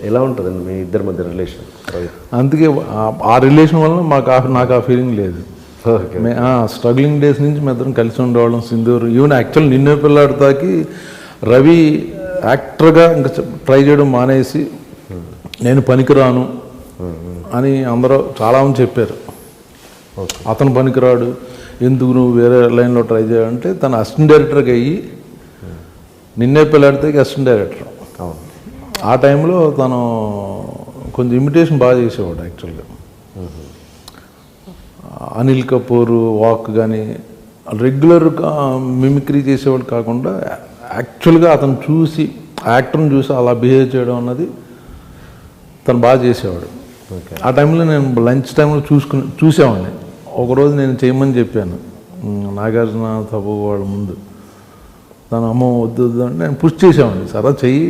ఎలా ఉంటుందండి మీ ఇద్దరి మధ్య రిలేషన్? అందుకే ఆ రిలేషన్ వల్ల నాకు ఆ ఫీలింగ్ లేదు. స్ట్రగ్లింగ్ డేస్ నుంచి మేము ఇద్దరం కలిసి ఉండేవాళ్ళం. సింధూర్ ఈవెన్ యాక్చువల్ నిన్నే పిల్లాడతాకి రవి యాక్టర్గా ఇంకా ట్రై చేయడం మానేసి నేను పనికిరాను అని అందరూ చాలామంది చెప్పారు. అతను పనికిరాడు, ఎందుకు నువ్వు వేరే లైన్లో ట్రై చేయాలంటే తను అసిస్టెంట్ డైరెక్టర్గా అయ్యి నిన్నే పిల్లాడితే అసిస్టెంట్ డైరెక్టర్. ఆ టైంలో తను కొంచెం ఇమిటేషన్ బాగా చేసేవాడు యాక్చువల్గా. అనిల్ కపూర్ వాక్ కానీ రెగ్యులర్గా మిమిక్రీ చేసేవాడు కాకుండా యాక్చువల్గా అతను చూసి యాక్టర్ని చూసి అలా బిహేవ్ చేయడం అన్నది తను బాగా చేసేవాడు. ఆ టైంలో నేను లంచ్ టైంలో చూసేవాడిని. ఒకరోజు నేను చేయమని చెప్పాను నాగార్జున తప్పు వాళ్ళ ముందు. తను అమ్మ వద్దు అంటే నేను పుష్ చేసేవాడిని. సరే చెయ్యి